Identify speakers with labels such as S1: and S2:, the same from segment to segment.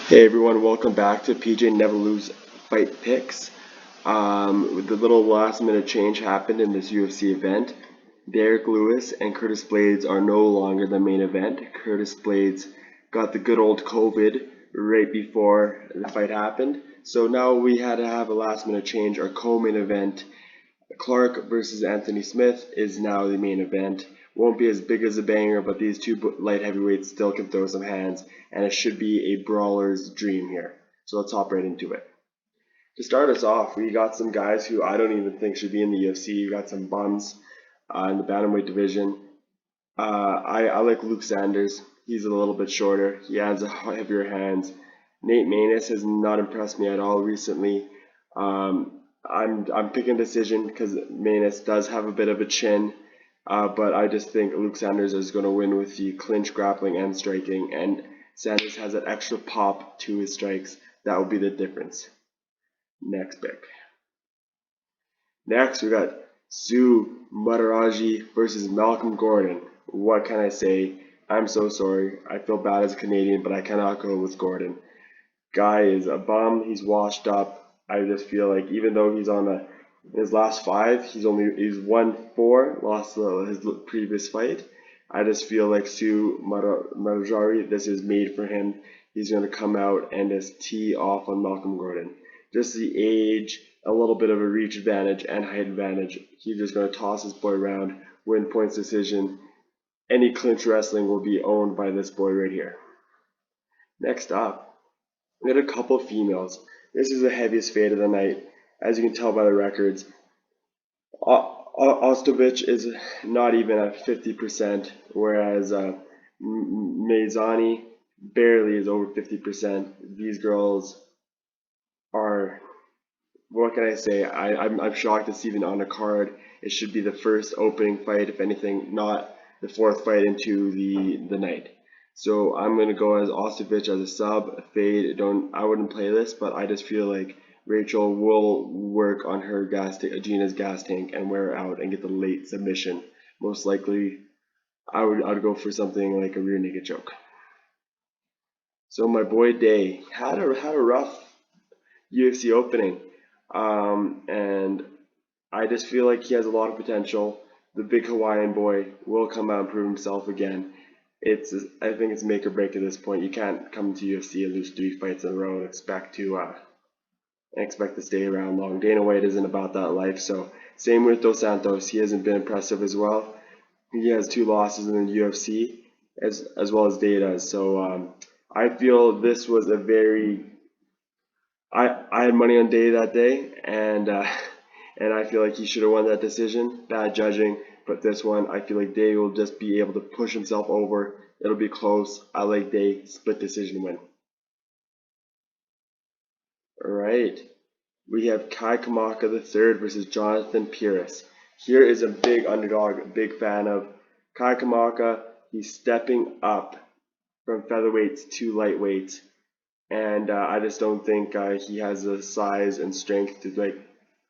S1: Hey everyone, welcome back to PJ Never Lose Fight Picks. With the little last minute change happened in this UFC event. Derek Lewis and Curtis Blades are no longer the main event. Curtis Blades got the good old COVID right before the fight happened. So now we had to have a last minute change. Our co-main event, Clark versus Anthony Smith, is now the main event. Won't be as big as a banger, but these two light heavyweights still can throw some hands, and it should be a brawler's dream here. So let's hop right into it. To start us off, we got some guys who I don't even think should be in the UFC. You got some bums in the bantamweight division. I like Luke Sanders. He's a little bit shorter. He has a heavier hands. Nate Maness has not impressed me at all recently. I'm picking decision because Maness does have a bit of a chin, but I just think Luke Sanders is going to win with the clinch, grappling, and striking, and Sanders has an extra pop to his strikes. That will be the difference. Next pick. Next, we got Sue Mutaraji versus Malcolm Gordon. What can I say? I'm so sorry. I feel bad as a Canadian, but I cannot go with Gordon. Guy is a bum. He's washed up. I just feel like even though he's on his last five, he's won four, lost his previous fight. I just feel like Sue Mutaraji, this is made for him. He's going to come out and just tee off on Malcolm Gordon. Just the age, a little bit of a reach advantage and height advantage. He's just going to toss his boy around, win points decision. Any clinch wrestling will be owned by this boy right here. Next up, we got a couple females. This is the heaviest fade of the night, as you can tell by the records. Ostovich is not even at 50%, whereas Maizani barely is over 50%. These girls are, what can I say? I'm shocked it's even on a card. It should be the first opening fight, if anything, not the fourth fight into the night. So I'm gonna go as Ostovich as a sub, a fade. I wouldn't play this, but I just feel like Rachel will work on her Gina's gas tank and wear her out and get the late submission. Most likely, I'd go for something like a rear naked choke. So my boy Day had a rough UFC opening, and I just feel like he has a lot of potential. The big Hawaiian boy will come out and prove himself again. I think it's make or break at this point. You can't come to UFC and lose three fights in a row and expect to stay around long. Dana White isn't about that life. So same with Dos Santos. He hasn't been impressive as well. He has two losses in the UFC as well as Day does. So I feel this was a very I had money on Day that day, and I feel like he should have won that decision. Bad judging, but this one I feel like Day will just be able to push himself over. It'll be close. I like Day split decision win. All right, we have Kai Kamaka the third versus Jonathan Pierce. Here is a big underdog, big fan of Kai Kamaka. He's stepping up from featherweights to lightweights, and I just don't think he has the size and strength to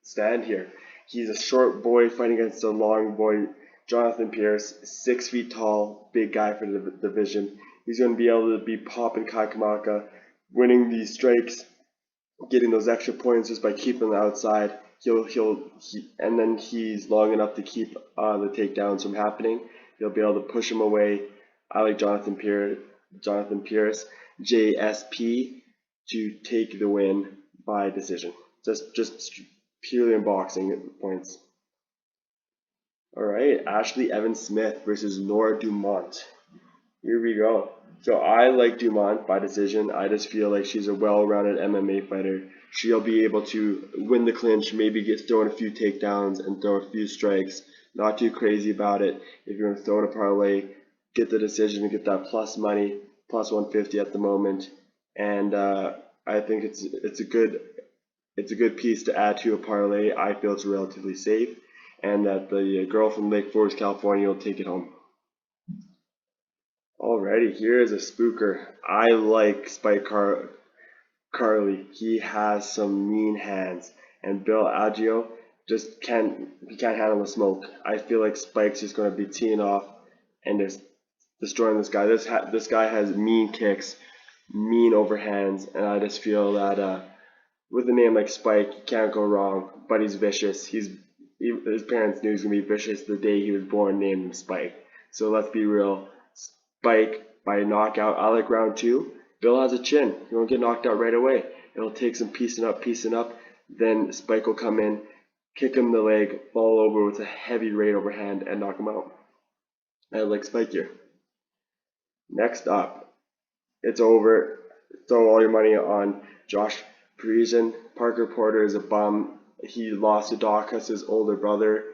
S1: stand here. He's a short boy fighting against a long boy, Jonathan Pierce, 6 feet tall, big guy for the division. He's going to be able to be popping Kai Kamaka, winning these strikes, getting those extra points just by keeping the outside. And then he's long enough to keep the takedowns from happening. He'll be able to push him away. I like Jonathan Pierce, JSP, to take the win by decision. Just purely in boxing points. All right, Ashley Evans Smith versus Nora Dumont. Here we go. So I like Dumont by decision. I just feel like she's a well-rounded MMA fighter. She'll be able to win the clinch, maybe get thrown a few takedowns and throw a few strikes. Not too crazy about it. If you're going to throw in a parlay, get the decision and get that plus money, plus 150 at the moment. And I think it's a good piece to add to a parlay. I feel it's relatively safe, and that the girl from Lake Forest, California, will take it home. Alrighty, here is a spooker. I like Carly. He has some mean hands, and Bill Aggio just can't handle the smoke. I feel like Spike's just going to be teeing off and just destroying this guy. This guy has mean kicks. mean overhands, and I just feel that with a name like Spike, you can't go wrong. But he's vicious. His parents knew he was gonna be vicious the day he was born, named him Spike. So let's be real. Spike by knockout. I like round two. Bill has a chin. He won't get knocked out right away. It'll take some piecing up. Then Spike will come in, kick him in the leg, fall over with a heavy right overhand, and knock him out. I like Spike here. Next up, it's over. Throw all your money on Josh Parisian. Parker Porter is a bum. He lost to Dawkins, his older brother.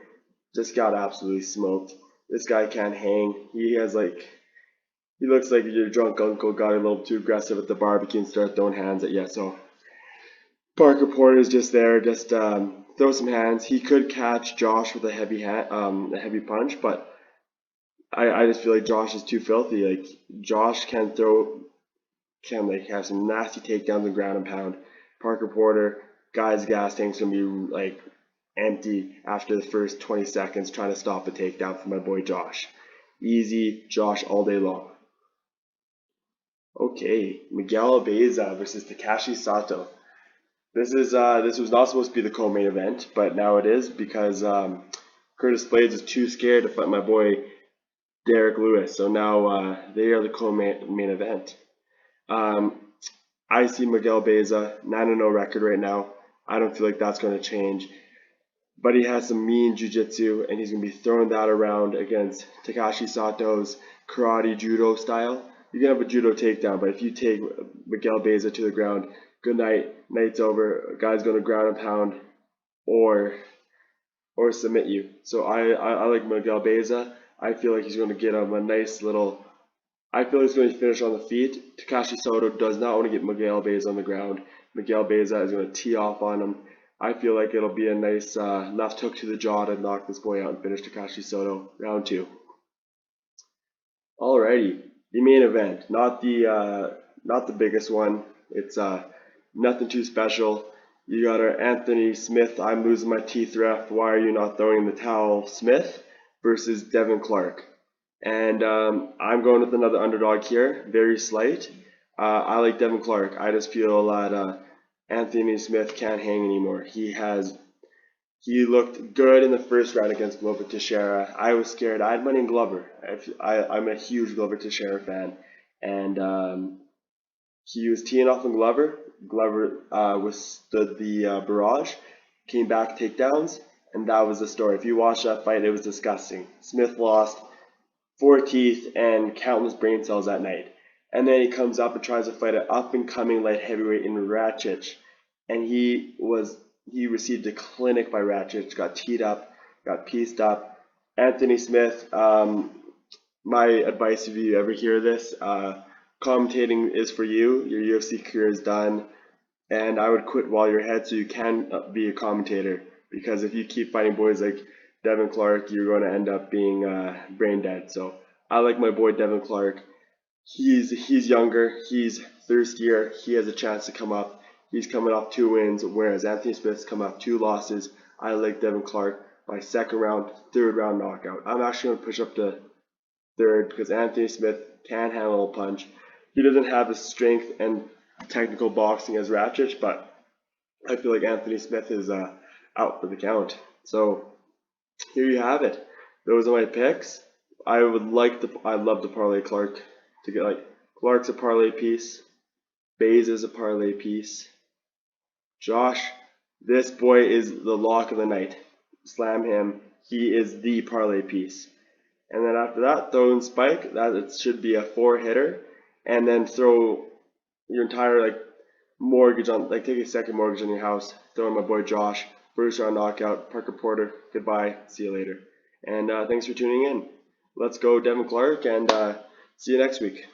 S1: Just got absolutely smoked. This guy can't hang. He looks like your drunk uncle got a little too aggressive at the barbecue and started throwing hands at you. So Parker Porter is just there, just throw some hands. He could catch Josh with a heavy punch, but I just feel like Josh is too filthy. Like Josh can have some nasty takedowns and ground and pound. Parker Porter, guy's gas tank's gonna be like empty after the first 20 seconds trying to stop a takedown for my boy Josh. Easy Josh all day long. Okay, Miguel Abeza versus Takashi Sato. This was not supposed to be the co-main event, but now it is because Curtis Blades is too scared to fight my boy Derek Lewis. So now they are the co-main event. I see Miguel Beza, 9-0 record right now. I don't feel like that's going to change. But he has some mean jiu-jitsu, and he's going to be throwing that around against Takashi Sato's karate judo style. You can have a judo takedown, but if you take Miguel Beza to the ground, good night, night's over. Guy's going to ground and pound or submit you. So I like Miguel Beza. I feel like he's going to get him a nice little. I feel he's going to finish on the feet. Takashi Sato does not want to get Miguel Beza on the ground. Miguel Beza is going to tee off on him. I feel like it'll be a nice left hook to the jaw to knock this boy out and finish Takashi Sato round two. Alrighty, the main event, not the biggest one. It's nothing too special. You got our Anthony Smith, I'm losing my teeth ref, why are you not throwing the towel, Smith, versus Devin Clark. And I'm going with another underdog here, very slight. I like Devin Clark. I just feel that Anthony Smith can't hang anymore. He looked good in the first round against Glover Teixeira. I was scared. I had money in Glover. I'm a huge Glover Teixeira fan, and he was teeing off on Glover. Glover withstood the barrage, came back takedowns, and that was the story. If you watch that fight, it was disgusting. Smith lost 4 teeth and countless brain cells that night. And then he comes up and tries to fight an up-and-coming light heavyweight in Rakic, and he received a clinic by Rakic, got teed up, got pieced up. Anthony Smith, my advice if you ever hear this, commentating is for you. Your UFC career is done, and I would quit while you're ahead so you can be a commentator. Because if you keep fighting boys like Devin Clark, you're going to end up being brain dead. So I like my boy Devin Clark. He's younger, he's thirstier, he has a chance to come up. He's coming off 2 wins, whereas Anthony Smith's coming off 2 losses. I like Devin Clark by second round, third round knockout. I'm actually going to push up to third because Anthony Smith can handle a punch. He doesn't have the strength and technical boxing as Rakic, but I feel like Anthony Smith is out for the count. So here you have it. Those are my picks. I'd love to parlay Clark to get Clark's a parlay piece, Bays is a parlay piece. Josh, this boy is the lock of the night. Slam him. He is the parlay piece. And then after that, throw in Spike. That it should be a 4-hitter. And then throw your entire mortgage on, take a second mortgage on your house. Throw in my boy Josh. First round knockout. Parker Porter. Goodbye. See you later. And thanks for tuning in. Let's go, Devin Clark, and see you next week.